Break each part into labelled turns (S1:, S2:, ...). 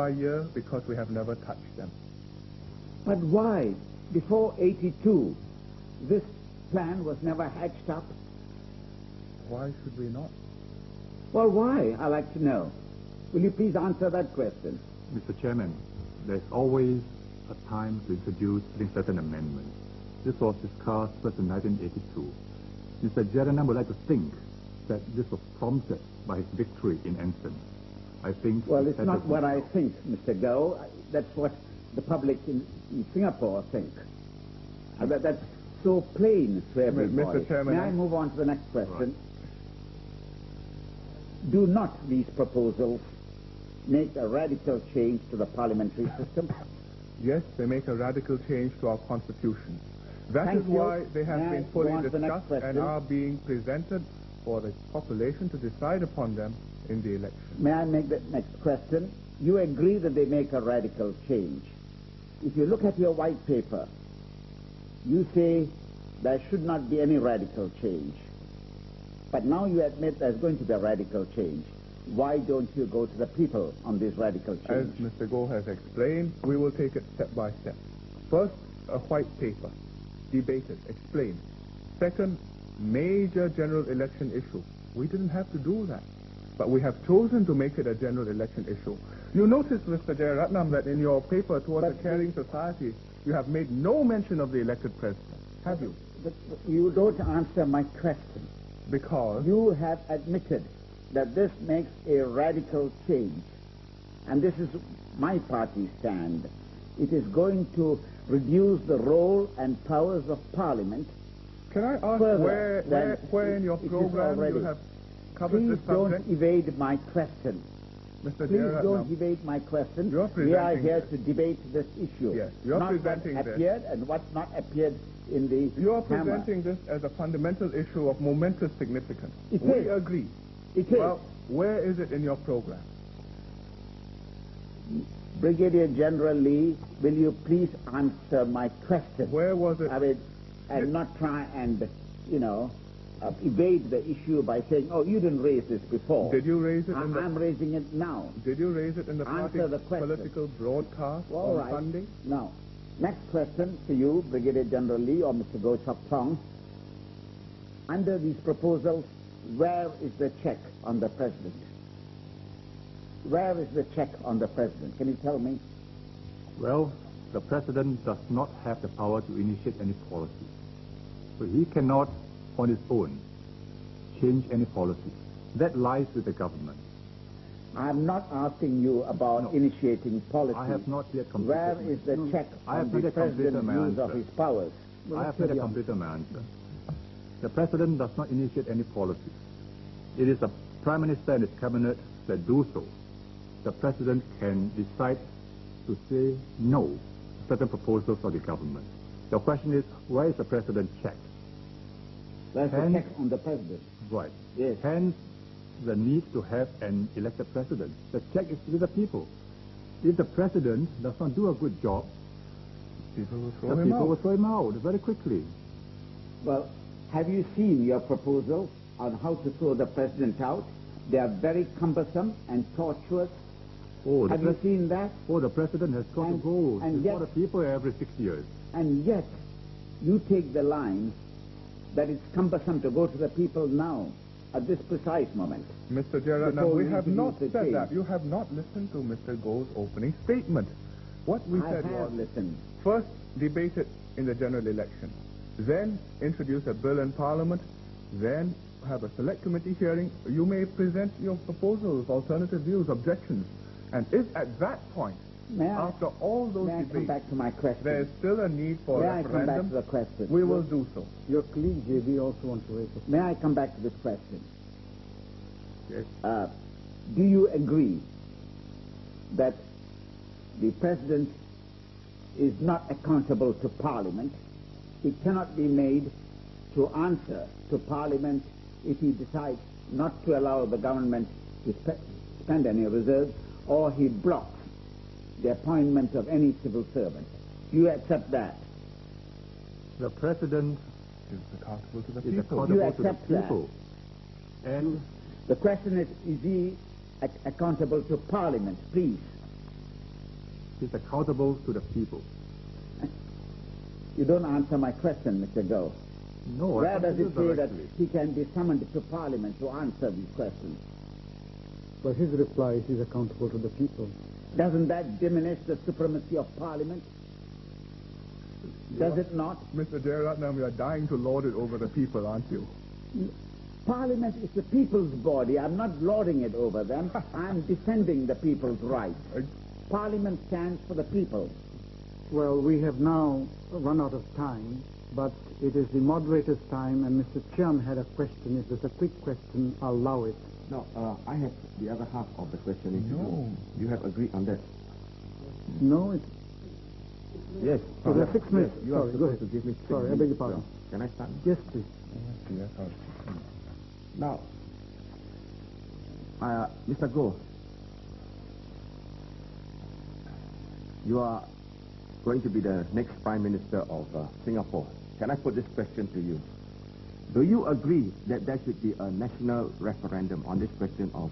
S1: by year because we have never touched them.
S2: But why, before 82, this plan was never hatched up?
S1: Why should we not?
S2: Well, why? I'd like to know. Will you please answer that question?
S3: Mr. Chairman, there's always a time to introduce certain amendments. This was discussed first in 1982. Mr. Jairanam would like to think that this was prompted by his victory in Anson. I think...
S2: Well, it's not what I think, Mr. Goh. That's what the public in Singapore think. That's so plain to everybody.
S1: Mr. Chairman...
S2: May I move on to the next question? Right. Do not these proposals make a radical change to the parliamentary system?
S1: Yes, they make a radical change to our constitution. That is why they have been fully discussed and are being presented for the population to decide upon them in the election.
S2: May I make the next question? You agree that they make a radical change. If you look at your white paper, you say there should not be any radical change. But now you admit there's going to be a radical change. Why don't you go to the people on this radical change?
S1: As Mr. Goh has explained, we will take it step by step. First, a white paper. Debated, explained. Second, major general election issue. We didn't have to do that, but we have chosen to make it a general election issue. You notice, Mr. Jairatnam, that in your paper towards the Caring Society, you have made no mention of the elected president, have you?
S2: But you don't answer my question.
S1: Because?
S2: You have admitted that this makes a radical change, and this is my party's stand. It is going to reduce the role and powers of Parliament.
S1: Can I ask where in your program you have covered this subject?
S2: Please don't evade my question.
S1: Mr.
S2: Please don't evade my question. We are here to debate this issue.
S1: Yes, you're presenting
S2: what appeared and what's not appeared in the
S1: You're presenting this as a fundamental issue of momentous significance. We agree.
S2: It is.
S1: Well, where is it in your program?
S2: Brigadier General Lee, will you please answer my question?
S1: Where was it?
S2: I mean, and not try and, evade the issue by saying, oh, you didn't raise this before.
S1: Did you raise it
S2: I'm raising it now.
S1: Did you raise it in the party's political broadcast on Sunday?
S2: Now, next question to you, Brigadier General Lee or Mr. Goh Chok Tong. Under these proposals, where is the check on the president? Where is the check on the president? Can you tell me?
S3: Well, the president does not have the power to initiate any policy. So he cannot, on his own, change any policy. That lies with the government.
S2: I'm not asking you about initiating policy.
S3: I have not yet completed.
S2: Where is the check on the president's use of his powers?
S3: I have not yet completed my answer. The president does not initiate any policy. It is the Prime Minister and his cabinet that do so. The president can decide to say no to certain proposals of the government. The question is, where is the president's check?
S2: There's a check on the president.
S3: Right.
S2: Yes.
S3: Hence, the need to have an elected president. The check is with the people. If the president does not do a good job,
S1: people will
S3: throw him out very quickly.
S2: Well, have you seen your proposals on how to throw the president out? They are very cumbersome and tortuous. Have you seen that?
S3: Oh, the president has got to go before the people every 6 years.
S2: And yet, you take the line that it's cumbersome to go to the people now, at this precise moment.
S1: Mr. Jairatnam, we have not said that. You have not listened to Mr. Goh's opening statement. What we said was,
S2: listened.
S1: First, debate it in the general election. Then, introduce a bill in Parliament. Then, have a select committee hearing. You may present your proposals, alternative views, objections. And if at that point, after all those debates,
S2: come back to my question?
S1: There is still a need for a referendum.
S2: May I come back to the question?
S1: We will do so.
S2: Your colleague JB also wants to raise it. May I come back to this question?
S1: Yes.
S2: Do you agree that the president is not accountable to Parliament? He cannot be made to answer to Parliament if he decides not to allow the government to spend any reserves, or he blocks the appointment of any civil servant. Do you accept that?
S3: The president
S1: is accountable to the
S3: people.
S2: Do you accept that?
S3: And
S2: the question is he accountable to Parliament? Please.
S3: is accountable to the people.
S2: You don't answer my question, Mr. Goh.
S3: No,
S2: Where does it say that
S3: directly.
S2: he can be summoned to Parliament to answer these questions?
S4: But his reply is he's accountable to the people.
S2: Doesn't that diminish the supremacy of Parliament? Does it not?
S1: Mr. Jeyaratnam, you are dying to lord it over the people, aren't you?
S2: Parliament is the people's body. I'm not lording it over them. I'm defending the people's rights. Parliament stands for the people.
S4: Well, we have now run out of time, but it is the moderator's time, and Mr. Chiam had a question. If there's a quick question, I'll allow it.
S5: No, I have the other half of the question.
S1: No.
S5: You have agreed on that.
S4: No, it's...
S5: Yes.
S4: So there are 6 minutes.
S5: You are
S4: Sorry, go
S5: supposed
S4: ahead.
S5: to give me 6
S4: Sorry, I
S5: minutes.
S4: beg your pardon.
S5: Can I start?
S4: Yes, please.
S5: Now, Mr. Goh, you are going to be the next Prime Minister of Singapore. Can I put this question to you? Do you agree that there should be a national referendum on this question of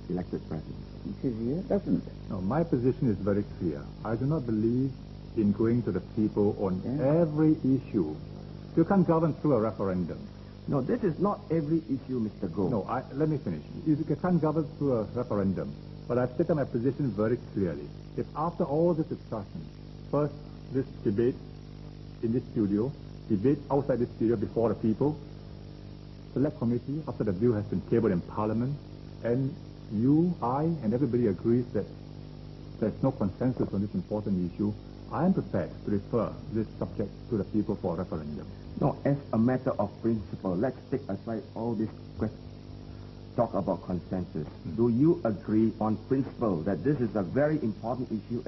S5: elected president?
S2: It doesn't.
S3: No, my position is very clear. I do not believe in going to the people on every issue. You can't govern through a referendum.
S5: No, this is not every issue, Mr. Goh.
S3: No, let me finish. You can't govern through a referendum. But I've stated my position very clearly. If after all this discussion, first this debate in this studio, debate outside this studio before the people, select committee, after the bill has been tabled in Parliament, and you, I, and everybody agrees that there's no consensus on this important issue, I am prepared to refer this subject to the people for a referendum.
S5: No, as a matter of principle, let's take aside all this question. Talk about consensus. Do you agree on principle that this is a very important issue,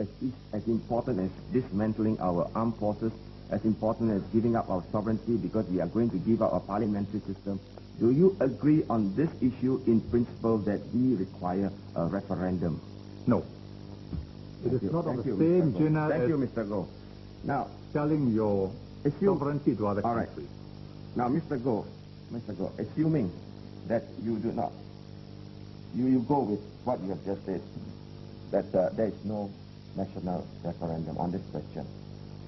S5: as important as dismantling our armed forces, as important as giving up our sovereignty because we are going to give up our parliamentary system? Do you agree on this issue in principle that we require a referendum?
S3: No. It is not of the same genre
S5: Thank
S3: as
S5: you, Mr. Goh. Now,
S3: selling your sovereignty to other
S5: all right.
S3: countries.
S5: Now, Mr. Goh, assuming that you do not, you go with what you have just said, that there is no national referendum on this question,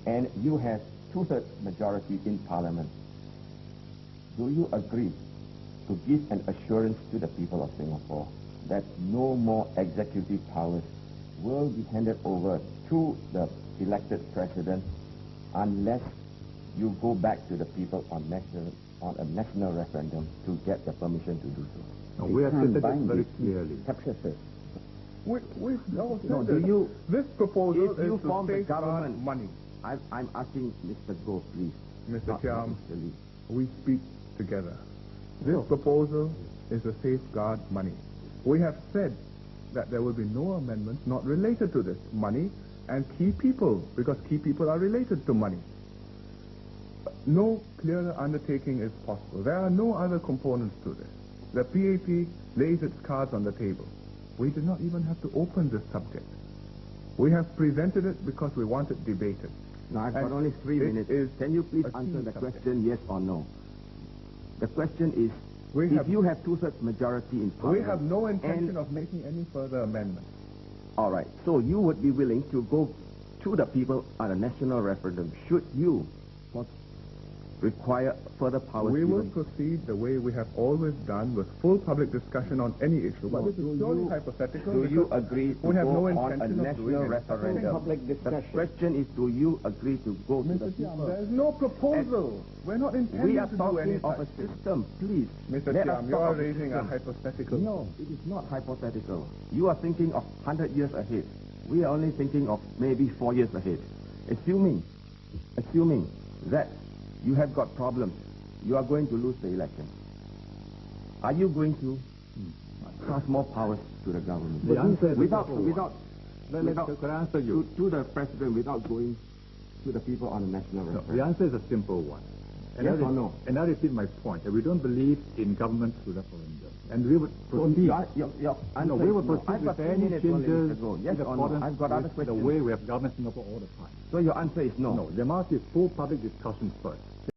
S5: and you have 2/3 majority in Parliament, do you agree to give an assurance to the people of Singapore that no more executive powers will be handed over to the elected president unless you go back to the people on a national referendum to get the permission to do so?
S3: No, we have stated this very clearly.
S2: Successors.
S1: We've all said
S5: No,
S1: that.
S5: do you...
S1: This proposal
S5: If you
S1: is to
S5: form the
S1: safeguard
S5: government...
S1: money.
S5: I'm asking Mr. Goh, please.
S1: Mr.
S5: Not
S1: Chiam,
S5: Mr. Lee.
S1: we speak together. This proposal is to safeguard money. We have said that there will be no amendments not related to this money and key people, because key people are related to money. No clearer undertaking is possible. There are no other components to this. The PAP lays its cards on the table. We did not even have to open this subject. We have presented it because we want it debated.
S5: Now, I've got
S1: And
S5: only 3
S1: it
S5: minutes.
S1: is
S5: Can you please
S1: a
S5: answer
S1: key
S5: the
S1: subject.
S5: question, yes or no? The question is, if you have 2/3 majority in
S1: We
S5: Parliament...
S1: have no intention
S5: and-
S1: of making any further amendments.
S5: All right. So you would be willing to go to the people on a national referendum should you require further powers
S1: We will
S5: given?
S1: proceed the way we have always done, with full public discussion on any issue. But this is purely hypothetical.
S5: Do you
S1: because
S5: agree to
S1: we have
S5: go
S1: no
S5: on a
S1: intention of
S5: national
S1: doing it.
S5: referendum?
S2: Public
S5: The
S2: discussion.
S5: question is, do you agree to go to the
S1: Mr. Chiam,
S5: people?
S1: there is no proposal. We're not intending
S5: We are
S1: to do any
S5: talking of a
S1: such thing.
S5: system, please.
S1: Mr.
S5: Let us
S1: Chiam, you
S5: talk
S1: are
S5: of a
S1: raising a
S5: system.
S1: hypothetical.
S5: No, it is not hypothetical. You are thinking of 100 years ahead. We are only thinking of maybe 4 years ahead. Assuming that you have got problems, you are going to lose the election. Are you going to pass more powers to the government?
S3: The answer is a
S5: without
S3: simple one. Could I answer you?
S5: to the president without going to the people on a national
S3: No,
S5: referendum?
S3: the answer is a simple one.
S5: Yes or no?
S3: And I repeat my point, that we don't believe in government through referendum. And we would
S5: So
S3: proceed.
S5: your answer
S3: No, we
S5: is
S3: will
S5: no.
S3: proceed
S5: I've got
S3: with
S5: 3
S3: any
S5: minutes only,
S3: changes
S5: Mr. Goh.
S3: in
S5: Yes or no?
S3: accordance
S5: I've got other
S3: with the
S5: questions.
S3: way we have government Singapore all the time.
S5: So your answer is no.
S3: No, there must be full public discussion first.